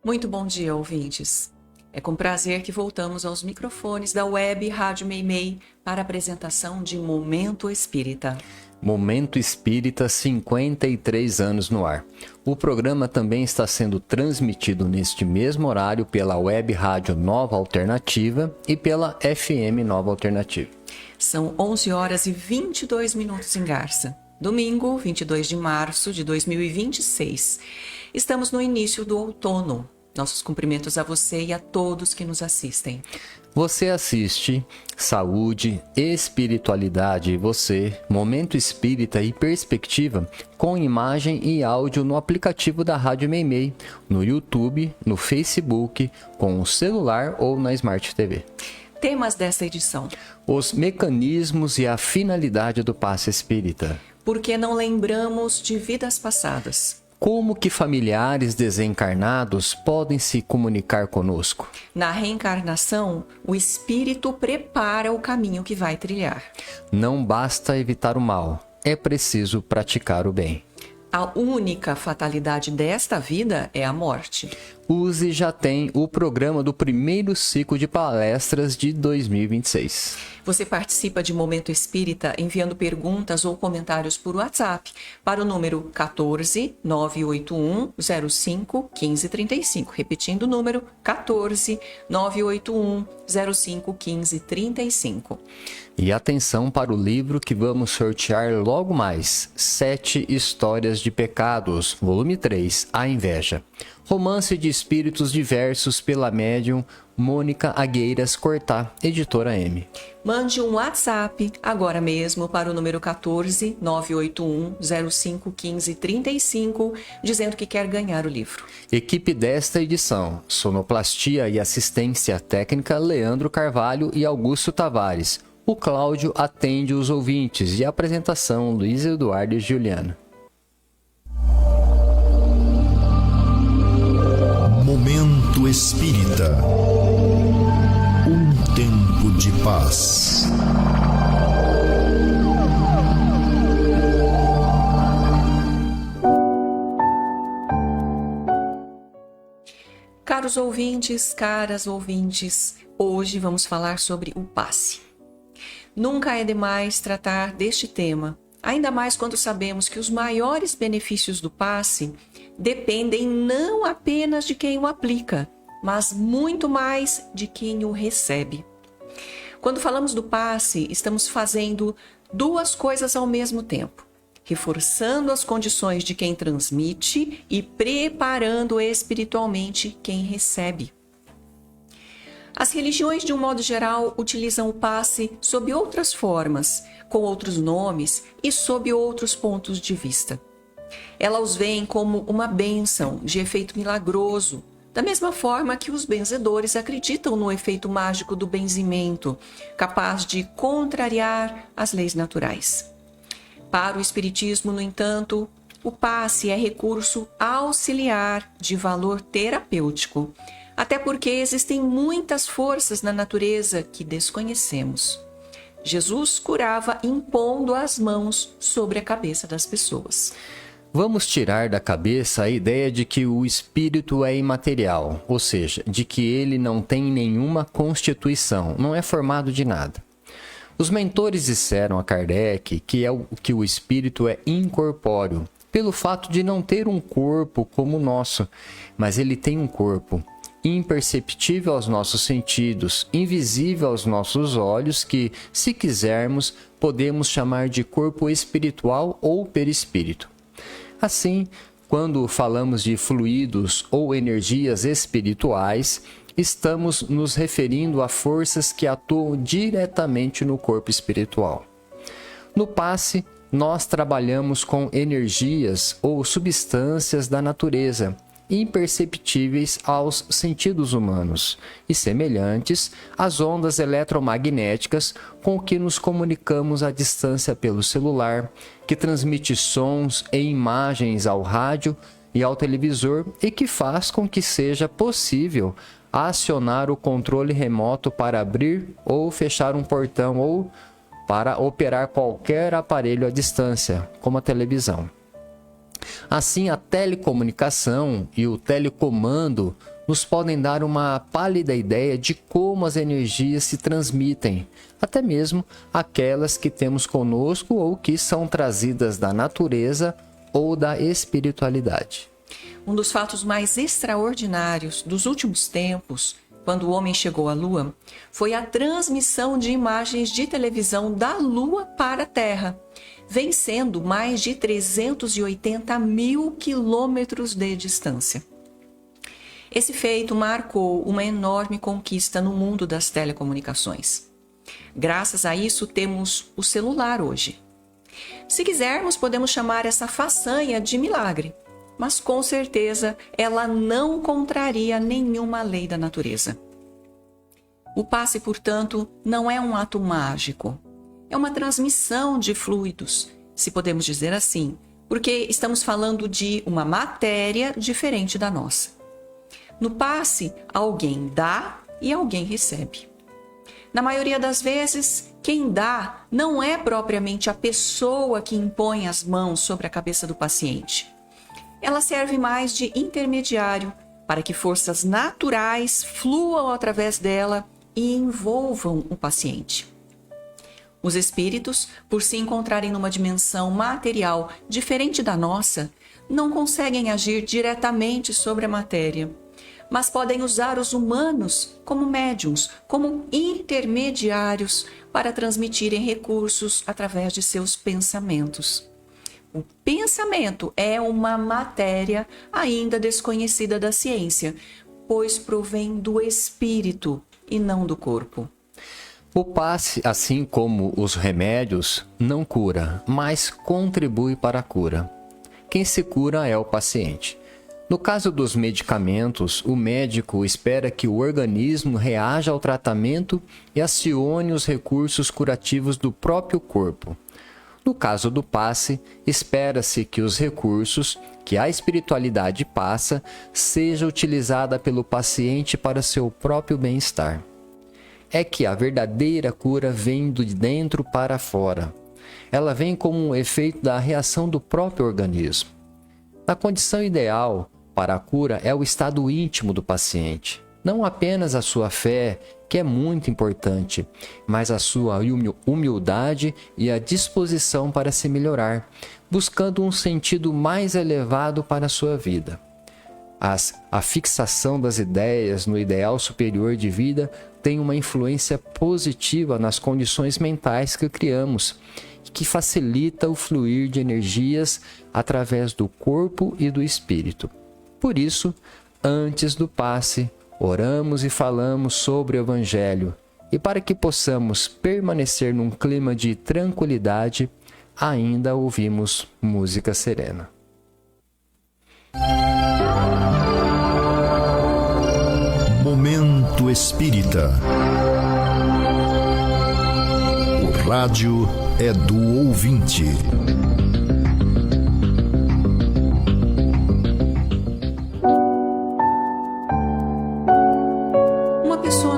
Muito bom dia, ouvintes. É com prazer que voltamos aos microfones da web Rádio Meimei para a apresentação de Momento Espírita. Momento Espírita, 53 anos no ar. O programa também está sendo transmitido neste mesmo horário pela web Rádio Nova Alternativa e pela FM Nova Alternativa. São 11 horas e 22 minutos em Garça. Domingo, 22 de março de 2026. Estamos no início do outono. Nossos cumprimentos a você e a todos que nos assistem. Você assiste Saúde, Espiritualidade e Você, Momento Espírita e Perspectiva com imagem e áudio no aplicativo da Rádio Meimei, no YouTube, no Facebook, com o celular ou na Smart TV. Temas desta edição: os mecanismos e a finalidade do passe espírita. Por que não lembramos de vidas passadas? Como que familiares desencarnados podem se comunicar conosco? Na reencarnação, o espírito prepara o caminho que vai trilhar. Não basta evitar o mal, é preciso praticar o bem. A única fatalidade desta vida é a morte. Use já tem o programa do primeiro ciclo de palestras de 2026. Você participa de Momento Espírita enviando perguntas ou comentários por WhatsApp para o número 14 981 05 1535. Repetindo o número 14 981 05 1535. E atenção para o livro que vamos sortear logo mais, 7 Histórias de Pecados, volume 3, A Inveja. Romance de espíritos diversos pela médium Mônica Agueiras Cortá, editora M. Mande um WhatsApp agora mesmo para o número 14 981 05 1535, dizendo que quer ganhar o livro. Equipe desta edição: sonoplastia e assistência técnica Leandro Carvalho e Augusto Tavares. O Cláudio atende os ouvintes e a apresentação Luiz Eduardo e Juliana. Momento Espírita. Um tempo de paz. Caros ouvintes, caras ouvintes, hoje vamos falar sobre o passe. Nunca é demais tratar deste tema, ainda mais quando sabemos que os maiores benefícios do passe dependem não apenas de quem o aplica, mas muito mais de quem o recebe. Quando falamos do passe, estamos fazendo duas coisas ao mesmo tempo: reforçando as condições de quem transmite e preparando espiritualmente quem recebe. As religiões, de um modo geral, utilizam o passe sob outras formas, com outros nomes e sob outros pontos de vista. Elas os veem como uma bênção de efeito milagroso, da mesma forma que os benzedores acreditam no efeito mágico do benzimento, capaz de contrariar as leis naturais. Para o Espiritismo, no entanto, o passe é recurso auxiliar de valor terapêutico, até porque existem muitas forças na natureza que desconhecemos. Jesus curava impondo as mãos sobre a cabeça das pessoas. Vamos tirar da cabeça a ideia de que o espírito é imaterial, ou seja, de que ele não tem nenhuma constituição, não é formado de nada. Os mentores disseram a Kardec que o espírito é incorpóreo, pelo fato de não ter um corpo como o nosso, mas ele tem um corpo imperceptível aos nossos sentidos, invisível aos nossos olhos, que, se quisermos, podemos chamar de corpo espiritual ou perispírito. Assim, quando falamos de fluidos ou energias espirituais, estamos nos referindo a forças que atuam diretamente no corpo espiritual. No passe, nós trabalhamos com energias ou substâncias da natureza, imperceptíveis aos sentidos humanos e semelhantes às ondas eletromagnéticas com que nos comunicamos à distância pelo celular, que transmite sons e imagens ao rádio e ao televisor e que faz com que seja possível acionar o controle remoto para abrir ou fechar um portão ou para operar qualquer aparelho à distância, como a televisão. Assim, a telecomunicação e o telecomando nos podem dar uma pálida ideia de como as energias se transmitem, até mesmo aquelas que temos conosco ou que são trazidas da natureza ou da espiritualidade. Um dos fatos mais extraordinários dos últimos tempos, quando o homem chegou à Lua, foi a transmissão de imagens de televisão da Lua para a Terra, vencendo mais de 380 mil quilômetros de distância. Esse feito marcou uma enorme conquista no mundo das telecomunicações. Graças a isso, temos o celular hoje. Se quisermos, podemos chamar essa façanha de milagre, mas com certeza ela não contraria nenhuma lei da natureza. O passe, portanto, não é um ato mágico. É uma transmissão de fluidos, se podemos dizer assim, porque estamos falando de uma matéria diferente da nossa. No passe, alguém dá e alguém recebe. Na maioria das vezes, quem dá não é propriamente a pessoa que impõe as mãos sobre a cabeça do paciente. Ela serve mais de intermediário para que forças naturais fluam através dela e envolvam o paciente. Os espíritos, por se encontrarem numa dimensão material diferente da nossa, não conseguem agir diretamente sobre a matéria, mas podem usar os humanos como médiuns, como intermediários para transmitirem recursos através de seus pensamentos. O pensamento é uma matéria ainda desconhecida da ciência, pois provém do espírito e não do corpo. O passe, assim como os remédios, não cura, mas contribui para a cura. Quem se cura é o paciente. No caso dos medicamentos, o médico espera que o organismo reaja ao tratamento e acione os recursos curativos do próprio corpo. No caso do passe, espera-se que os recursos que a espiritualidade passa seja utilizada pelo paciente para seu próprio bem-estar. É que a verdadeira cura vem de dentro para fora. Ela vem como um efeito da reação do próprio organismo. Na condição ideal para a cura é o estado íntimo do paciente. Não apenas a sua fé, que é muito importante, mas a sua humildade e a disposição para se melhorar, buscando um sentido mais elevado para a sua vida. A fixação das ideias no ideal superior de vida tem uma influência positiva nas condições mentais que criamos, que facilita o fluir de energias através do corpo e do espírito. Por isso, antes do passe, oramos e falamos sobre o Evangelho, e para que possamos permanecer num clima de tranquilidade, ainda ouvimos música serena. Momento Espírita. O rádio é do ouvinte.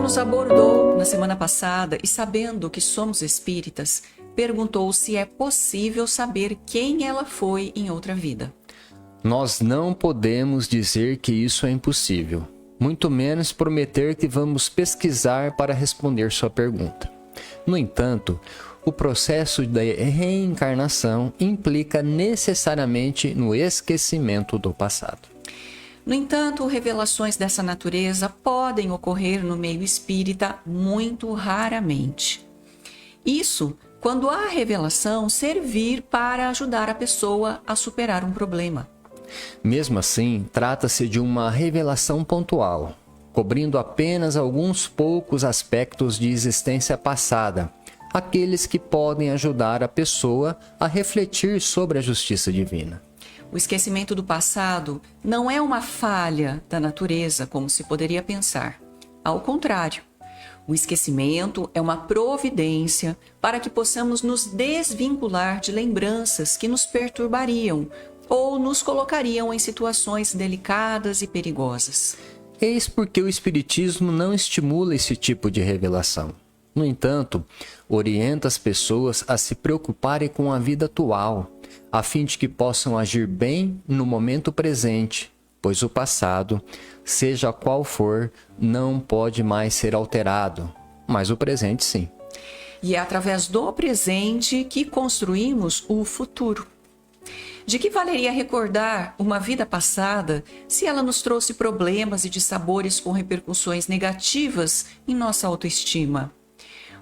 Nos abordou na semana passada e, sabendo que somos espíritas, perguntou se é possível saber quem ela foi em outra vida. Nós não podemos dizer que isso é impossível, muito menos prometer que vamos pesquisar para responder sua pergunta. No entanto, o processo da reencarnação implica necessariamente no esquecimento do passado. No entanto, revelações dessa natureza podem ocorrer no meio espírita muito raramente. Isso quando a revelação servir para ajudar a pessoa a superar um problema. Mesmo assim, trata-se de uma revelação pontual, cobrindo apenas alguns poucos aspectos de existência passada, aqueles que podem ajudar a pessoa a refletir sobre a justiça divina. O esquecimento do passado não é uma falha da natureza, como se poderia pensar. Ao contrário, o esquecimento é uma providência para que possamos nos desvincular de lembranças que nos perturbariam ou nos colocariam em situações delicadas e perigosas. Eis porque o Espiritismo não estimula esse tipo de revelação. No entanto, orienta as pessoas a se preocuparem com a vida atual, a fim de que possam agir bem no momento presente, pois o passado, seja qual for, não pode mais ser alterado, mas o presente sim. E é através do presente que construímos o futuro. De que valeria recordar uma vida passada se ela nos trouxe problemas e dissabores com repercussões negativas em nossa autoestima?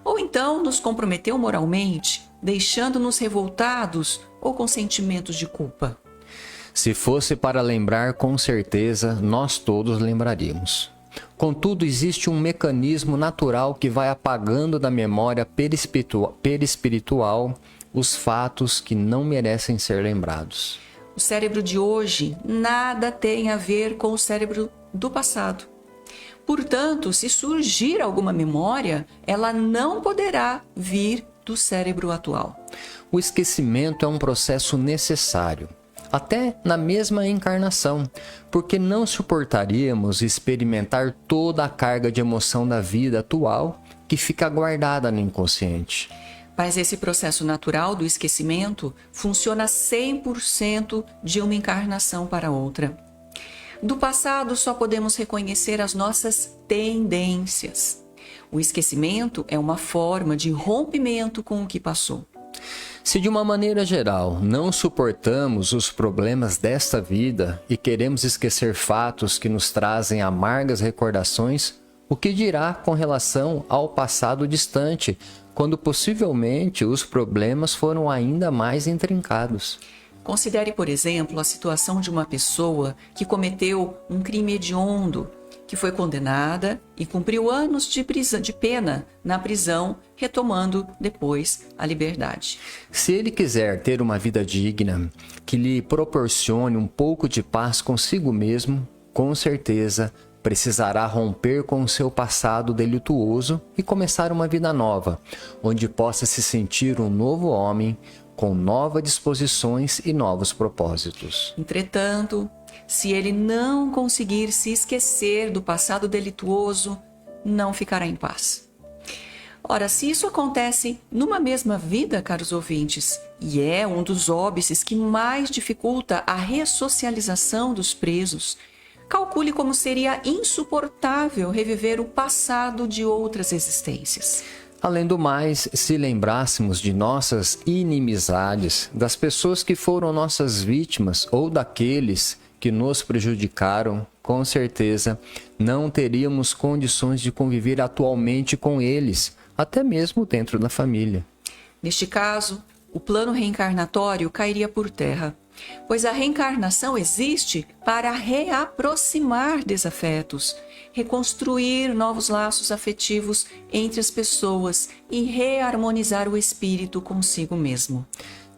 Ou então nos comprometeu moralmente, deixando-nos revoltados ou com sentimentos de culpa? Se fosse para lembrar, com certeza, nós todos lembraríamos. Contudo, existe um mecanismo natural que vai apagando da memória perispiritual os fatos que não merecem ser lembrados. O cérebro de hoje nada tem a ver com o cérebro do passado. Portanto, se surgir alguma memória, ela não poderá vir do cérebro atual. O esquecimento é um processo necessário, até na mesma encarnação, porque não suportaríamos experimentar toda a carga de emoção da vida atual que fica guardada no inconsciente. Mas esse processo natural do esquecimento funciona 100% de uma encarnação para outra. Do passado só podemos reconhecer as nossas tendências. O esquecimento é uma forma de rompimento com o que passou. Se de uma maneira geral não suportamos os problemas desta vida e queremos esquecer fatos que nos trazem amargas recordações, o que dirá com relação ao passado distante, quando possivelmente os problemas foram ainda mais intrincados? Considere, por exemplo, a situação de uma pessoa que cometeu um crime hediondo, que foi condenada e cumpriu anos de pena na prisão, retomando depois a liberdade. Se ele quiser ter uma vida digna, que lhe proporcione um pouco de paz consigo mesmo, com certeza precisará romper com o seu passado delituoso e começar uma vida nova, onde possa se sentir um novo homem, com novas disposições e novos propósitos. Entretanto, se ele não conseguir se esquecer do passado delituoso, não ficará em paz. Ora, se isso acontece numa mesma vida, caros ouvintes, e é um dos óbices que mais dificulta a ressocialização dos presos, calcule como seria insuportável reviver o passado de outras existências. Além do mais, se lembrássemos de nossas inimizades, das pessoas que foram nossas vítimas ou daqueles que nos prejudicaram, com certeza não teríamos condições de conviver atualmente com eles, até mesmo dentro da família. Neste caso, o plano reencarnatório cairia por terra, pois a reencarnação existe para reaproximar desafetos, reconstruir novos laços afetivos entre as pessoas e reharmonizar o espírito consigo mesmo.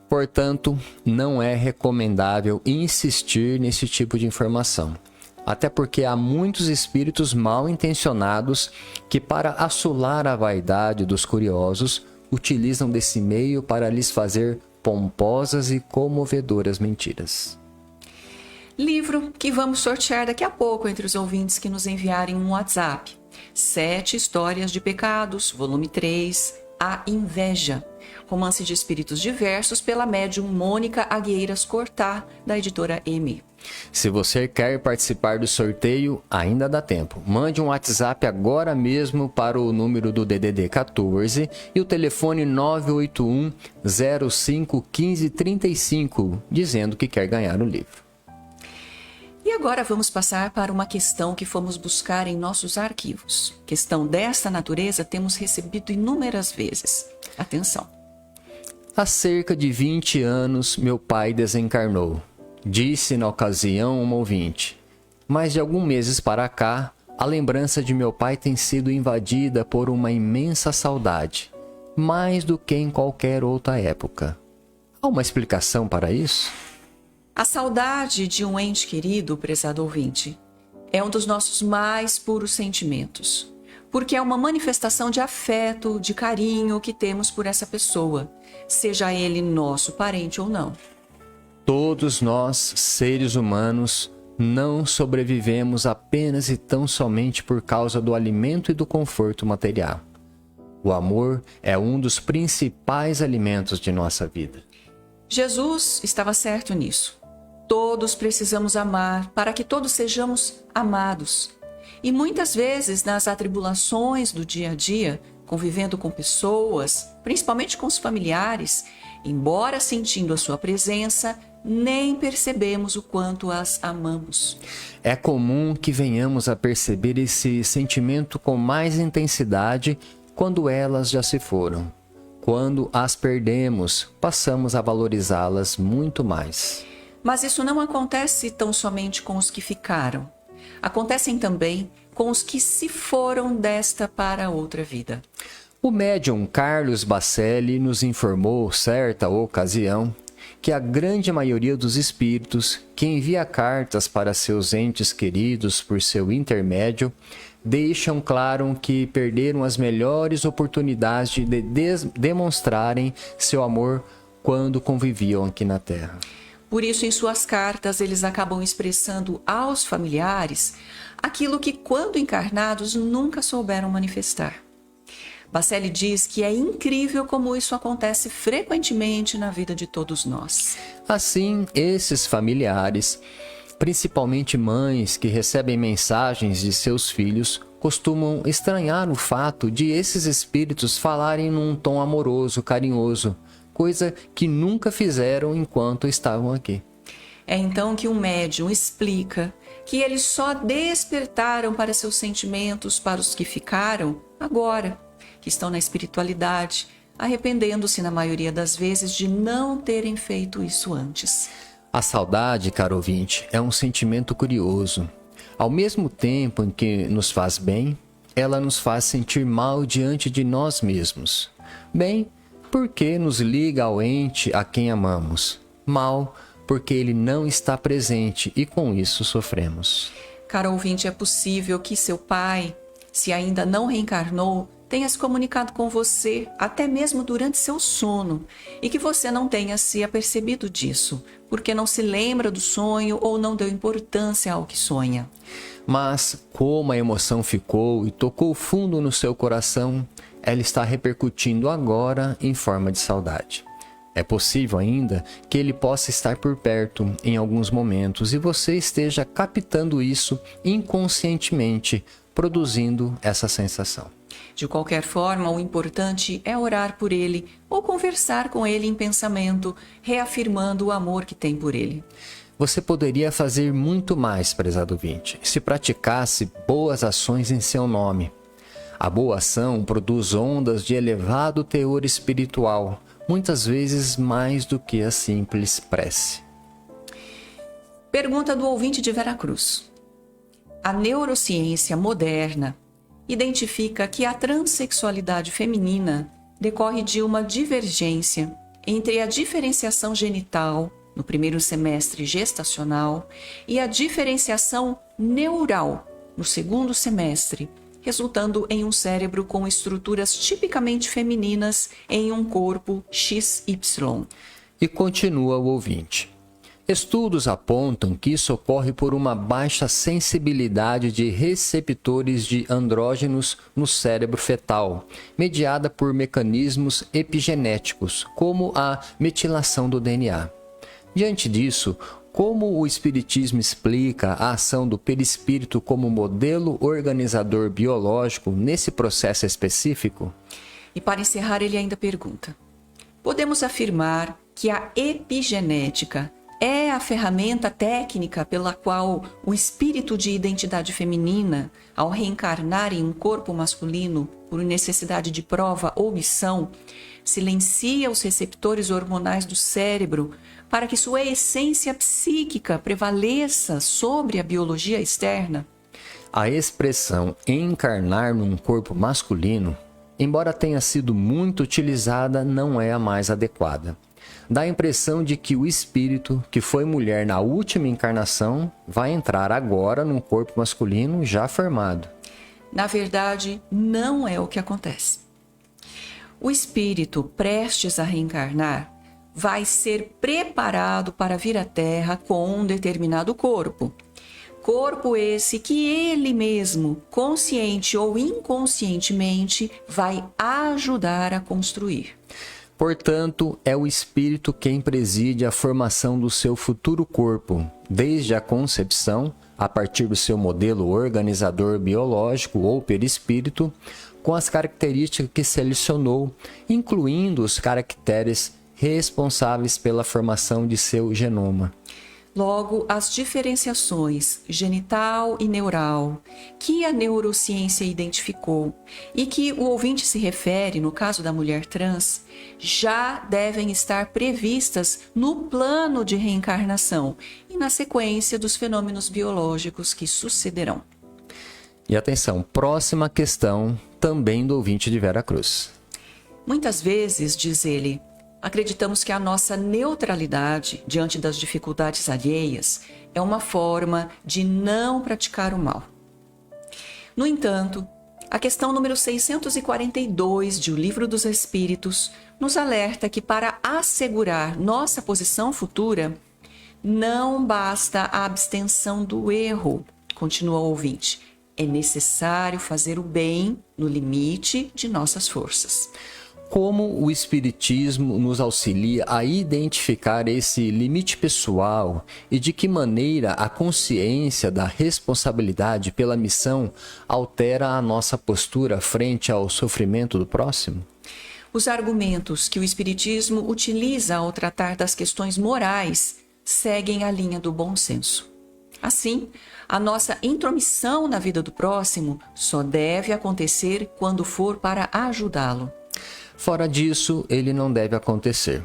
Portanto, não é recomendável insistir nesse tipo de informação, até porque há muitos espíritos mal intencionados que, para assolar a vaidade dos curiosos, utilizam desse meio para lhes fazer pomposas e comovedoras mentiras. Livro que vamos sortear daqui a pouco entre os ouvintes que nos enviarem um WhatsApp. 7 Histórias de Pecados, volume 3, A Inveja. Romance de espíritos diversos pela médium Mônica Agueiras Cortá, da editora M. Se você quer participar do sorteio, ainda dá tempo. Mande um WhatsApp agora mesmo para o número do DDD 14 e o telefone 981 05 15 35, dizendo que quer ganhar o livro. E agora vamos passar para uma questão que fomos buscar em nossos arquivos. Questão desta natureza temos recebido inúmeras vezes. Atenção. Há cerca de 20 anos, meu pai desencarnou. Disse na ocasião uma ouvinte, mas de alguns meses para cá, a lembrança de meu pai tem sido invadida por uma imensa saudade, mais do que em qualquer outra época. Há uma explicação para isso? A saudade de um ente querido, prezado ouvinte, é um dos nossos mais puros sentimentos, porque é uma manifestação de afeto, de carinho que temos por essa pessoa, seja ele nosso parente ou não. Todos nós, seres humanos, não sobrevivemos apenas e tão somente por causa do alimento e do conforto material. O amor é um dos principais alimentos de nossa vida. Jesus estava certo nisso. Todos precisamos amar para que todos sejamos amados. E muitas vezes, nas atribulações do dia a dia, convivendo com pessoas, principalmente com os familiares, embora sentindo a sua presença, nem percebemos o quanto as amamos. É comum que venhamos a perceber esse sentimento com mais intensidade quando elas já se foram. Quando as perdemos, passamos a valorizá-las muito mais. Mas isso não acontece tão somente com os que ficaram. Acontecem também com os que se foram desta para outra vida. O médium Carlos Bacelli nos informou, certa ocasião, que a grande maioria dos espíritos que envia cartas para seus entes queridos por seu intermédio deixam claro que perderam as melhores oportunidades de demonstrarem seu amor quando conviviam aqui na Terra. Por isso, em suas cartas, eles acabam expressando aos familiares aquilo que, quando encarnados, nunca souberam manifestar. Bacelli diz que é incrível como isso acontece frequentemente na vida de todos nós. Assim, esses familiares, principalmente mães que recebem mensagens de seus filhos, costumam estranhar o fato de esses espíritos falarem num tom amoroso, carinhoso, coisa que nunca fizeram enquanto estavam aqui. É então que um médium explica que eles só despertaram para seus sentimentos para os que ficaram agora, que estão na espiritualidade, arrependendo-se na maioria das vezes de não terem feito isso antes. A saudade, caro ouvinte, é um sentimento curioso. Ao mesmo tempo em que nos faz bem, ela nos faz sentir mal diante de nós mesmos. Bem, porque nos liga ao ente a quem amamos. Mal, porque ele não está presente e com isso sofremos. Caro ouvinte, é possível que seu pai, se ainda não reencarnou, tenha se comunicado com você até mesmo durante seu sono e que você não tenha se apercebido disso, porque não se lembra do sonho ou não deu importância ao que sonha. Mas, como a emoção ficou e tocou fundo no seu coração, ela está repercutindo agora em forma de saudade. É possível ainda que ele possa estar por perto em alguns momentos e você esteja captando isso inconscientemente, produzindo essa sensação. De qualquer forma, o importante é orar por ele ou conversar com ele em pensamento, reafirmando o amor que tem por ele. Você poderia fazer muito mais, prezado ouvinte, se praticasse boas ações em seu nome. A boa ação produz ondas de elevado teor espiritual, muitas vezes mais do que a simples prece. Pergunta do ouvinte de Veracruz. A neurociência moderna identifica que a transexualidade feminina decorre de uma divergência entre a diferenciação genital, no primeiro semestre gestacional, e a diferenciação neural, no segundo semestre, resultando em um cérebro com estruturas tipicamente femininas em um corpo XY. E continua o ouvinte. Estudos apontam que isso ocorre por uma baixa sensibilidade de receptores de andrógenos no cérebro fetal, mediada por mecanismos epigenéticos, como a metilação do DNA. Diante disso, como o Espiritismo explica a ação do perispírito como modelo organizador biológico nesse processo específico? E para encerrar, ele ainda pergunta: podemos afirmar que a epigenética é a ferramenta técnica pela qual o espírito de identidade feminina, ao reencarnar em um corpo masculino por necessidade de prova ou missão, silencia os receptores hormonais do cérebro para que sua essência psíquica prevaleça sobre a biologia externa? A expressão encarnar num corpo masculino, embora tenha sido muito utilizada, não é a mais adequada. Dá a impressão de que o espírito, que foi mulher na última encarnação, vai entrar agora num corpo masculino já formado. Na verdade, não é o que acontece. O espírito prestes a reencarnar vai ser preparado para vir à Terra com um determinado corpo. Corpo esse que ele mesmo, consciente ou inconscientemente, vai ajudar a construir. Portanto, é o espírito quem preside a formação do seu futuro corpo, desde a concepção, a partir do seu modelo organizador biológico ou perispírito, com as características que selecionou, incluindo os caracteres responsáveis pela formação de seu genoma. Logo, as diferenciações genital e neural que a neurociência identificou e que o ouvinte se refere no caso da mulher trans já devem estar previstas no plano de reencarnação e na sequência dos fenômenos biológicos que sucederão. E atenção, próxima questão também do ouvinte de Vera Cruz. Muitas vezes, diz ele, acreditamos que a nossa neutralidade diante das dificuldades alheias é uma forma de não praticar o mal. No entanto, a questão número 642 de O Livro dos Espíritos nos alerta que para assegurar nossa posição futura, não basta a abstenção do erro, continua o ouvinte. É necessário fazer o bem no limite de nossas forças. Como o Espiritismo nos auxilia a identificar esse limite pessoal e de que maneira a consciência da responsabilidade pela missão altera a nossa postura frente ao sofrimento do próximo? Os argumentos que o Espiritismo utiliza ao tratar das questões morais seguem a linha do bom senso. Assim, a nossa intromissão na vida do próximo só deve acontecer quando for para ajudá-lo. Fora disso, ele não deve acontecer.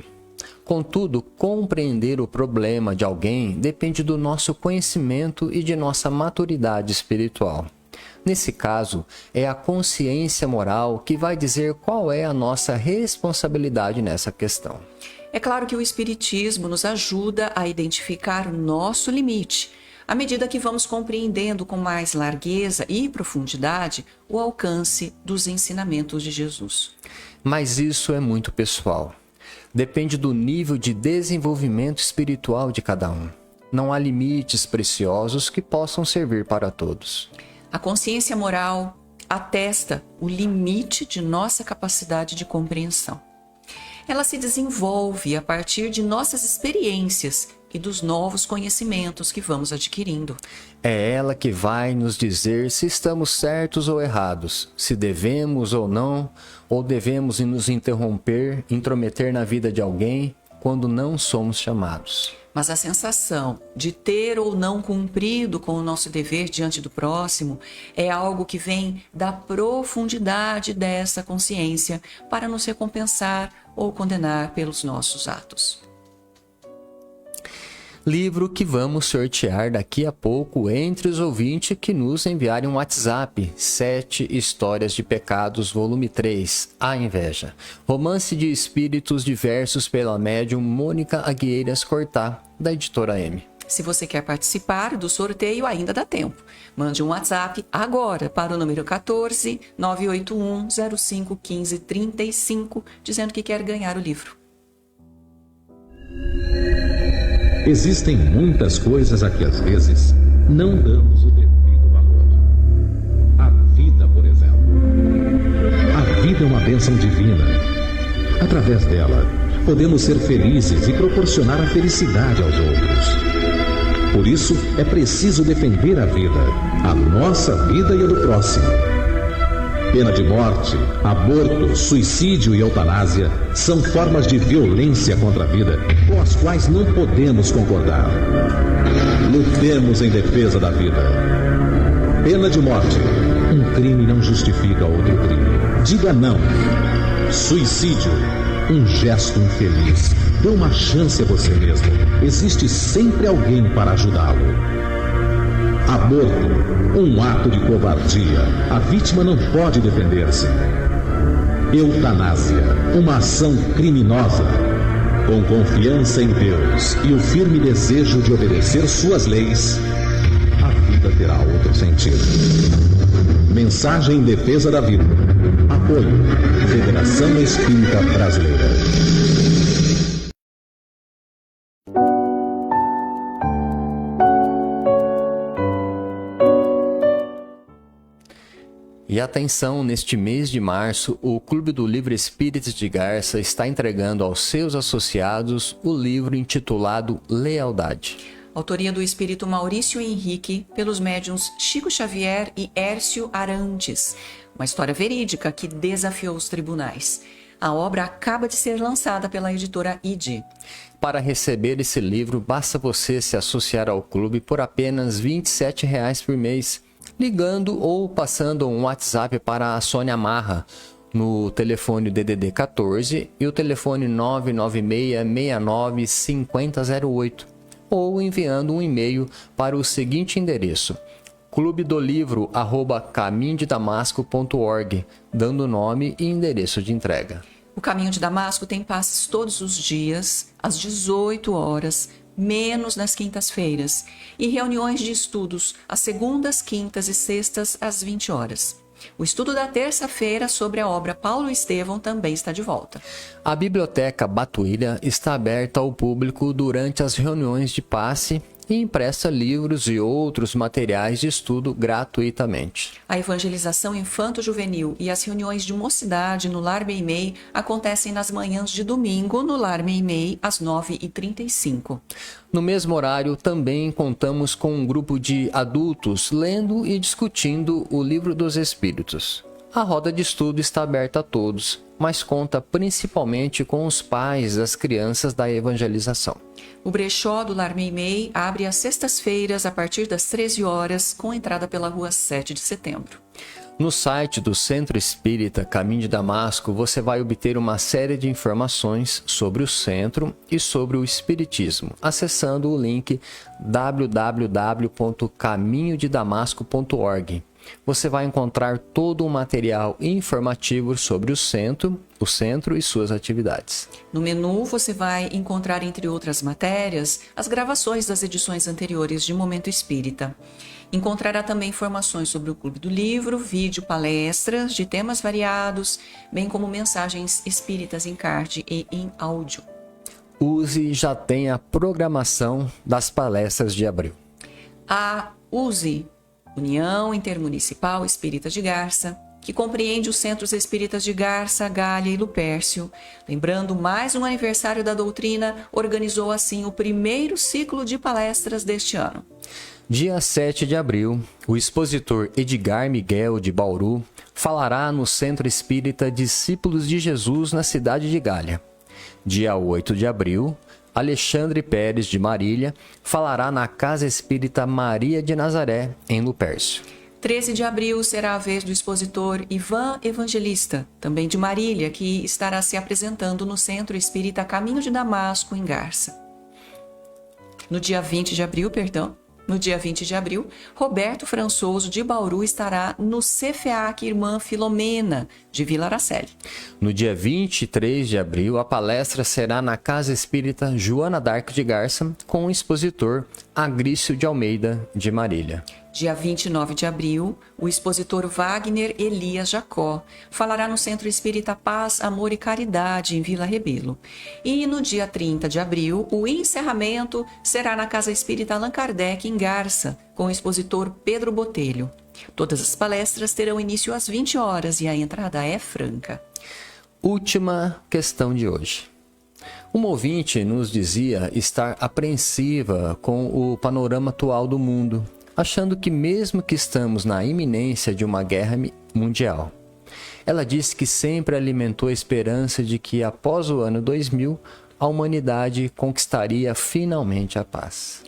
Contudo, compreender o problema de alguém depende do nosso conhecimento e de nossa maturidade espiritual. Nesse caso, é a consciência moral que vai dizer qual é a nossa responsabilidade nessa questão. É claro que o Espiritismo nos ajuda a identificar o nosso limite, à medida que vamos compreendendo com mais largueza e profundidade o alcance dos ensinamentos de Jesus. Mas isso é muito pessoal. Depende do nível de desenvolvimento espiritual de cada um. Não há limites preciosos que possam servir para todos. A consciência moral atesta o limite de nossa capacidade de compreensão. Ela se desenvolve a partir de nossas experiências e dos novos conhecimentos que vamos adquirindo. É ela que vai nos dizer se estamos certos ou errados, se devemos ou não, ou devemos nos intrometer na vida de alguém quando não somos chamados. Mas a sensação de ter ou não cumprido com o nosso dever diante do próximo é algo que vem da profundidade dessa consciência para nos recompensar ou condenar pelos nossos atos. Livro que vamos sortear daqui a pouco entre os ouvintes que nos enviarem um WhatsApp. 7 Histórias de Pecados, volume 3, A Inveja. Romance de espíritos diversos pela médium Mônica Agueiras Cortá, da editora M. Se você quer participar do sorteio, ainda dá tempo. Mande um WhatsApp agora para o número 14 981 05 15 35, dizendo que quer ganhar o livro. Existem muitas coisas a que às vezes não damos o devido valor. A vida, por exemplo. A vida é uma bênção divina. Através dela, podemos ser felizes e proporcionar a felicidade aos outros. Por isso, é preciso defender a vida, a nossa vida e a do próximo. Pena de morte, aborto, suicídio e eutanásia são formas de violência contra a vida com as quais não podemos concordar. Lutemos em defesa da vida. Pena de morte. Um crime não justifica outro crime. Diga não. Suicídio. Um gesto infeliz. Dê uma chance a você mesmo. Existe sempre alguém para ajudá-lo. Aborto. Um ato de covardia. A vítima não pode defender-se. Eutanásia. Uma ação criminosa. Com confiança em Deus e o firme desejo de obedecer suas leis, a vida terá outro sentido. Mensagem em defesa da vida. Apoio. Federação Espírita Brasileira. E E atenção, neste mês de março, o Clube do Livro Espíritas de Garça está entregando aos seus associados o livro intitulado Lealdade. Autoria do espírito Maurício Henrique, pelos médiuns Chico Xavier e Hércio Arantes. Uma história verídica que desafiou os tribunais. A obra acaba de ser lançada pela editora ID. Para receber esse livro, basta você se associar ao clube por apenas R$ 27,00 por mês, ligando ou passando um WhatsApp para a Sônia Marra, no telefone DDD 14 e o telefone 996695008, ou enviando um e-mail para o seguinte endereço: clubedolivro@caminhodedamasco.org, dando nome e endereço de entrega. O Caminho de Damasco tem passes todos os dias, às 18 horas, menos nas quintas-feiras, e reuniões de estudos às segundas, quintas e sextas, às 20 horas. O estudo da terça-feira sobre a obra Paulo Estevão também está de volta. A Biblioteca Batuíra está aberta ao público durante as reuniões de passe e empresta livros e outros materiais de estudo gratuitamente. A evangelização infanto-juvenil e as reuniões de mocidade no Lar Meimei acontecem nas manhãs de domingo no Lar Meimei, às 9h35. No mesmo horário, também contamos com um grupo de adultos lendo e discutindo o Livro dos Espíritos. A roda de estudo está aberta a todos, mas conta principalmente com os pais das crianças da evangelização. O brechó do Lar Meimei abre às sextas-feiras a partir das 13 horas, com entrada pela rua 7 de setembro. No site do Centro Espírita Caminho de Damasco, você vai obter uma série de informações sobre o centro e sobre o espiritismo, acessando o link www.caminhodedamasco.org. Você vai encontrar todo um material informativo sobre o centro e suas atividades. No menu, você vai encontrar, entre outras matérias, as gravações das edições anteriores de Momento Espírita. Encontrará também informações sobre o Clube do Livro, vídeo, palestras de temas variados, bem como mensagens espíritas em card e em áudio. Use já tem a programação das palestras de abril. A USE, União Intermunicipal Espírita de Garça, que compreende os Centros Espíritas de Garça, Galha e Lupércio. Lembrando mais um aniversário da doutrina, organizou assim o primeiro ciclo de palestras deste ano. Dia 7 de abril, o expositor Edgar Miguel de Bauru falará no Centro Espírita Discípulos de Jesus, na cidade de Galha. Dia 8 de abril, Alexandre Pérez de Marília falará na Casa Espírita Maria de Nazaré, em Lupércio. 13 de abril será a vez do expositor Ivan Evangelista, também de Marília, que estará se apresentando no Centro Espírita Caminho de Damasco, em Garça. No dia 20 de abril, Roberto Françoso de Bauru estará no CFEAC Irmã Filomena, de Vila Araceli. No dia 23 de abril, a palestra será na Casa Espírita Joana d'Arc de Garça, com o expositor Agrício de Almeida, de Marília. Dia 29 de abril, o expositor Wagner Elias Jacó falará no Centro Espírita Paz, Amor e Caridade, em Vila Rebelo. E no dia 30 de abril, o encerramento será na Casa Espírita Allan Kardec, em Garça, com o expositor Pedro Botelho. Todas as palestras terão início às 20 horas e a entrada é franca. Última questão de hoje. Uma ouvinte nos dizia estar apreensiva com o panorama atual do mundo, achando que mesmo que estamos na iminência de uma guerra mundial. Ela disse que sempre alimentou a esperança de que após o ano 2000, a humanidade conquistaria finalmente a paz.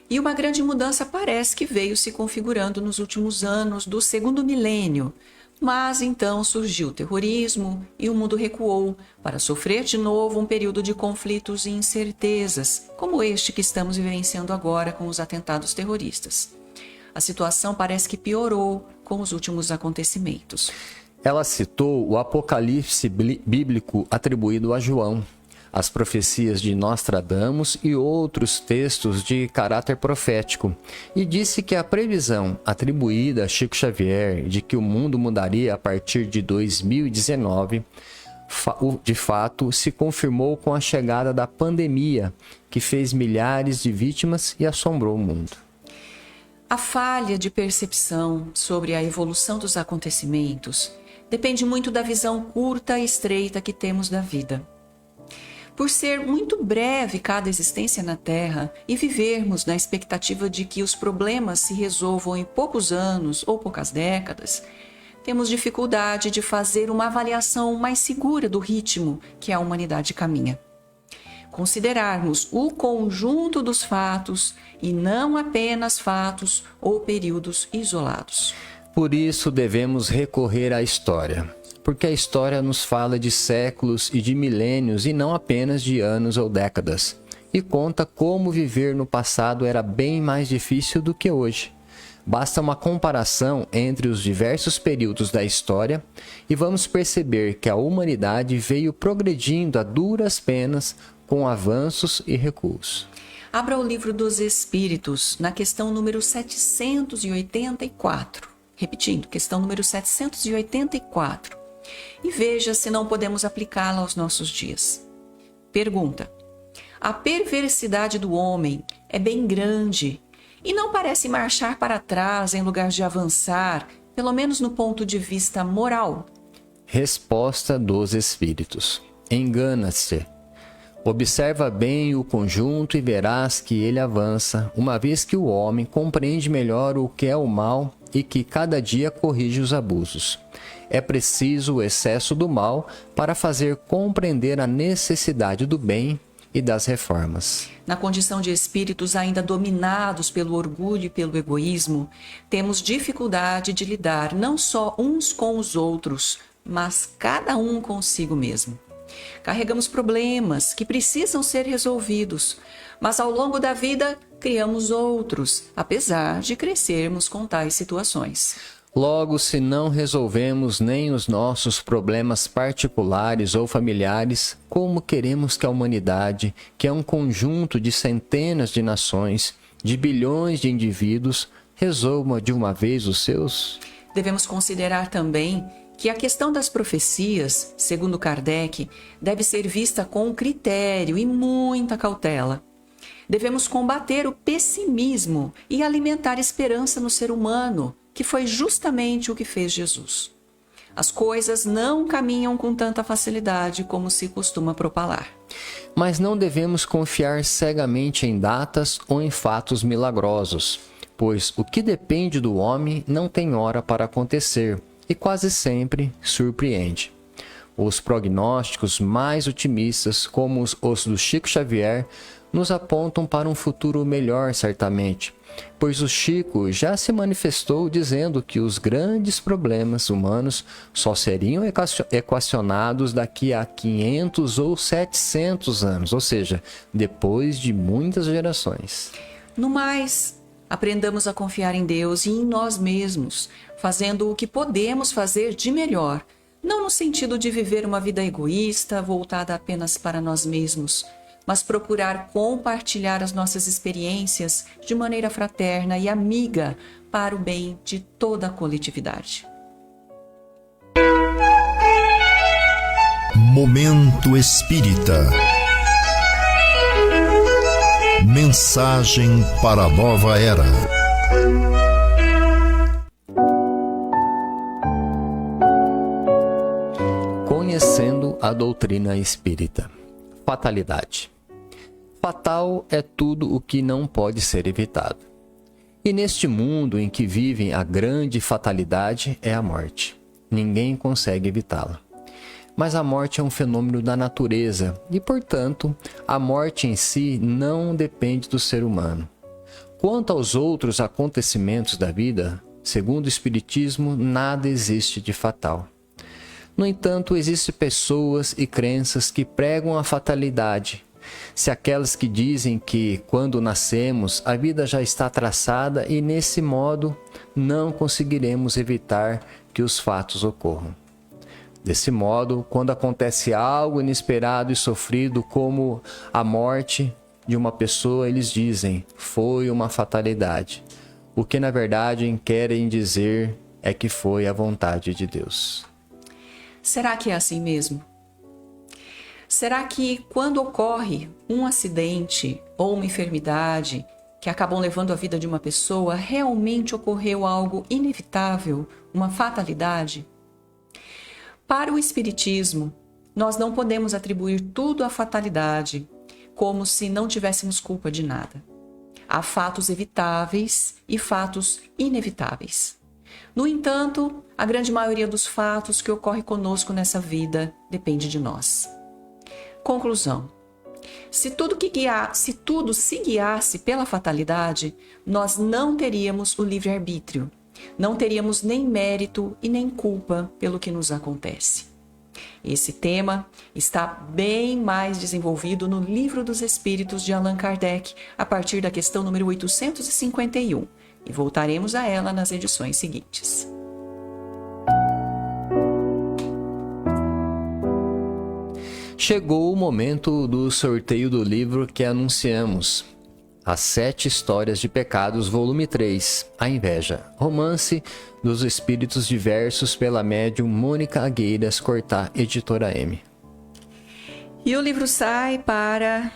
E uma grande mudança parece que veio se configurando nos últimos anos do segundo milênio. Mas então surgiu o terrorismo e o mundo recuou para sofrer de novo um período de conflitos e incertezas, como este que estamos vivenciando agora com os atentados terroristas. A situação parece que piorou com os últimos acontecimentos. Ela citou o Apocalipse bíblico atribuído a João, as profecias de Nostradamus e outros textos de caráter profético, e disse que a previsão atribuída a Chico Xavier de que o mundo mudaria a partir de 2019, de fato, se confirmou com a chegada da pandemia, que fez milhares de vítimas e assombrou o mundo. A falha de percepção sobre a evolução dos acontecimentos depende muito da visão curta e estreita que temos da vida. Por ser muito breve cada existência na Terra e vivermos na expectativa de que os problemas se resolvam em poucos anos ou poucas décadas, temos dificuldade de fazer uma avaliação mais segura do ritmo que a humanidade caminha. Considerarmos o conjunto dos fatos e não apenas fatos ou períodos isolados. Por isso devemos recorrer à história, porque a história nos fala de séculos e de milênios e não apenas de anos ou décadas, e conta como viver no passado era bem mais difícil do que hoje. Basta uma comparação entre os diversos períodos da história e vamos perceber que a humanidade veio progredindo a duras penas com avanços e recuos. Abra o Livro dos Espíritos, na questão número 784. Repetindo, questão número 784. E veja se não podemos aplicá-la aos nossos dias. Pergunta: a perversidade do homem é bem grande e não parece marchar para trás em lugar de avançar, pelo menos no ponto de vista moral? Resposta dos Espíritos: engana-se. Observa bem o conjunto e verás que ele avança, uma vez que o homem compreende melhor o que é o mal e que cada dia corrige os abusos. É preciso o excesso do mal para fazer compreender a necessidade do bem e das reformas. Na condição de espíritos ainda dominados pelo orgulho e pelo egoísmo, temos dificuldade de lidar não só uns com os outros, mas cada um consigo mesmo. Carregamos problemas que precisam ser resolvidos, mas ao longo da vida criamos outros, apesar de crescermos com tais situações. Logo, se não resolvemos nem os nossos problemas particulares ou familiares, como queremos que a humanidade, que é um conjunto de centenas de nações, de bilhões de indivíduos, resolva de uma vez os seus? Devemos considerar também que a questão das profecias, segundo Kardec, deve ser vista com critério e muita cautela. Devemos combater o pessimismo e alimentar esperança no ser humano, que foi justamente o que fez Jesus. As coisas não caminham com tanta facilidade como se costuma propalar. Mas não devemos confiar cegamente em datas ou em fatos milagrosos, pois o que depende do homem não tem hora para acontecer e quase sempre surpreende. Os prognósticos mais otimistas, como os do Chico Xavier, nos apontam para um futuro melhor certamente, pois o Chico já se manifestou dizendo que os grandes problemas humanos só seriam equacionados daqui a 500 ou 700 anos, ou seja, depois de muitas gerações. No mais, aprendamos a confiar em Deus e em nós mesmos, fazendo o que podemos fazer de melhor, não no sentido de viver uma vida egoísta, voltada apenas para nós mesmos, mas procurar compartilhar as nossas experiências de maneira fraterna e amiga para o bem de toda a coletividade. Momento Espírita. Mensagem para a nova era. Conhecendo a doutrina espírita. Fatalidade. Fatal é tudo o que não pode ser evitado. E neste mundo em que vivem, a grande fatalidade é a morte. Ninguém consegue evitá-la. Mas a morte é um fenômeno da natureza e, portanto, a morte em si não depende do ser humano. Quanto aos outros acontecimentos da vida, segundo o Espiritismo, nada existe de fatal. No entanto, existem pessoas e crenças que pregam a fatalidade. Se aquelas que dizem que, quando nascemos, a vida já está traçada e, nesse modo, não conseguiremos evitar que os fatos ocorram. Desse modo, quando acontece algo inesperado e sofrido, como a morte de uma pessoa, eles dizem, foi uma fatalidade. O que, na verdade, querem dizer é que foi a vontade de Deus. Será que é assim mesmo? Será que quando ocorre um acidente ou uma enfermidade que acabam levando a vida de uma pessoa, realmente ocorreu algo inevitável, uma fatalidade? Para o Espiritismo, nós não podemos atribuir tudo à fatalidade, como se não tivéssemos culpa de nada. Há fatos evitáveis e fatos inevitáveis. No entanto, a grande maioria dos fatos que ocorre conosco nessa vida depende de nós. Conclusão. Se tudo se guiasse pela fatalidade, nós não teríamos o livre-arbítrio, não teríamos nem mérito e nem culpa pelo que nos acontece. Esse tema está bem mais desenvolvido no Livro dos Espíritos de Allan Kardec, a partir da questão número 851, e voltaremos a ela nas edições seguintes. Chegou o momento do sorteio do livro que anunciamos. As 7 Histórias de Pecados, volume 3, A Inveja, romance dos espíritos diversos pela médium Mônica Agueiras Cortá, editora M. E o livro sai para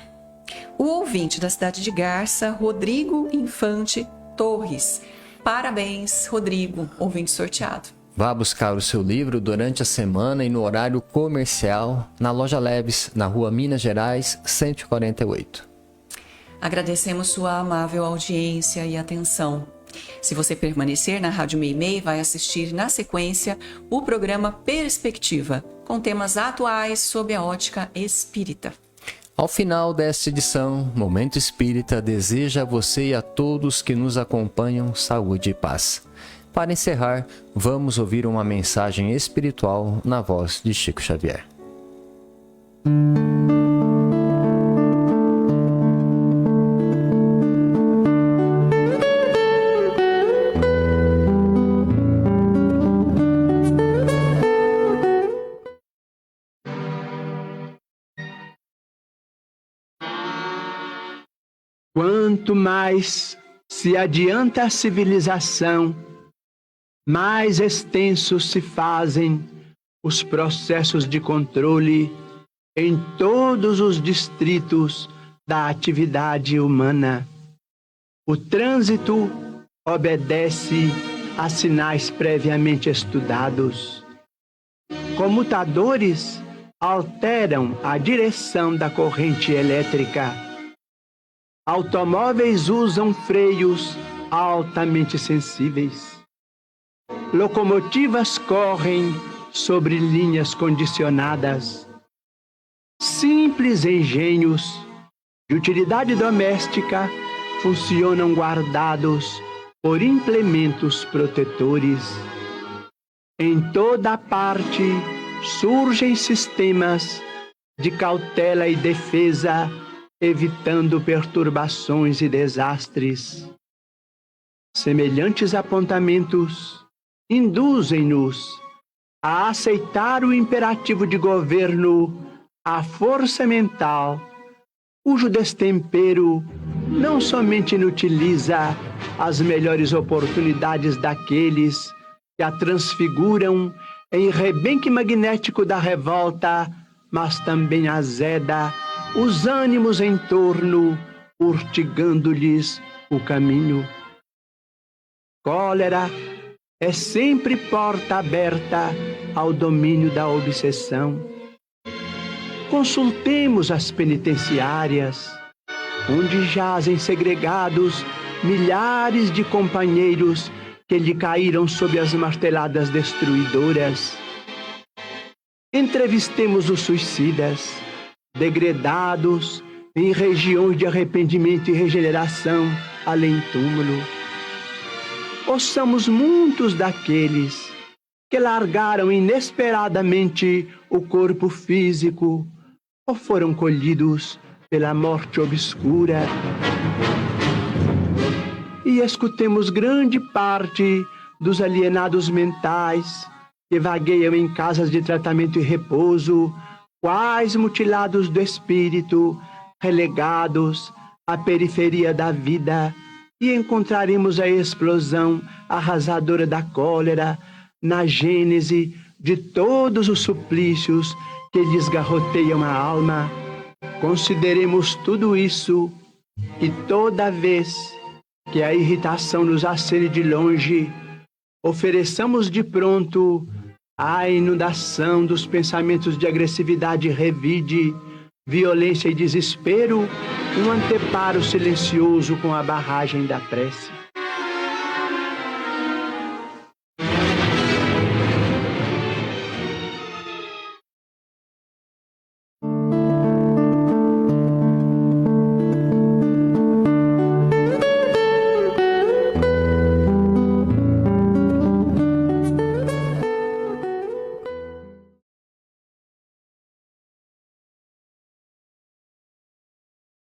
o ouvinte da cidade de Garça, Rodrigo Infante Torres. Parabéns, Rodrigo, ouvinte sorteado. Vá buscar o seu livro durante a semana e no horário comercial na Loja Leves, na Rua Minas Gerais, 148. Agradecemos sua amável audiência e atenção. Se você permanecer na Rádio Meimei, vai assistir na sequência o programa Perspectiva, com temas atuais sob a ótica espírita. Ao final desta edição, Momento Espírita deseja a você e a todos que nos acompanham saúde e paz. Para encerrar, vamos ouvir uma mensagem espiritual na voz de Chico Xavier. Quanto mais se adianta a civilização, mais extensos se fazem os processos de controle em todos os distritos da atividade humana. O trânsito obedece a sinais previamente estudados. Comutadores alteram a direção da corrente elétrica. Automóveis usam freios altamente sensíveis. Locomotivas correm sobre linhas condicionadas. Simples engenhos de utilidade doméstica funcionam guardados por implementos protetores. Em toda parte surgem sistemas de cautela e defesa, evitando perturbações e desastres. Semelhantes apontamentos induzem-nos a aceitar o imperativo de governo, a força mental, cujo destempero não somente inutiliza as melhores oportunidades daqueles que a transfiguram em rebenque magnético da revolta, mas também azeda os ânimos em torno, urtigando-lhes o caminho. Cólera é sempre porta aberta ao domínio da obsessão. Consultemos as penitenciárias, onde jazem segregados milhares de companheiros que lhe caíram sob as marteladas destruidoras. Entrevistemos os suicidas, degredados em regiões de arrependimento e regeneração além túmulo. Ouçamos muitos daqueles que largaram inesperadamente o corpo físico ou foram colhidos pela morte obscura. E escutemos grande parte dos alienados mentais que vagueiam em casas de tratamento e repouso, quais mutilados do espírito, relegados à periferia da vida, e encontraremos a explosão arrasadora da cólera na gênese de todos os suplícios que lhes garroteiam a alma. Consideremos tudo isso e toda vez que a irritação nos acene de longe, ofereçamos de pronto à inundação dos pensamentos de agressividade e revide, violência e desespero, um anteparo silencioso com a barragem da prece.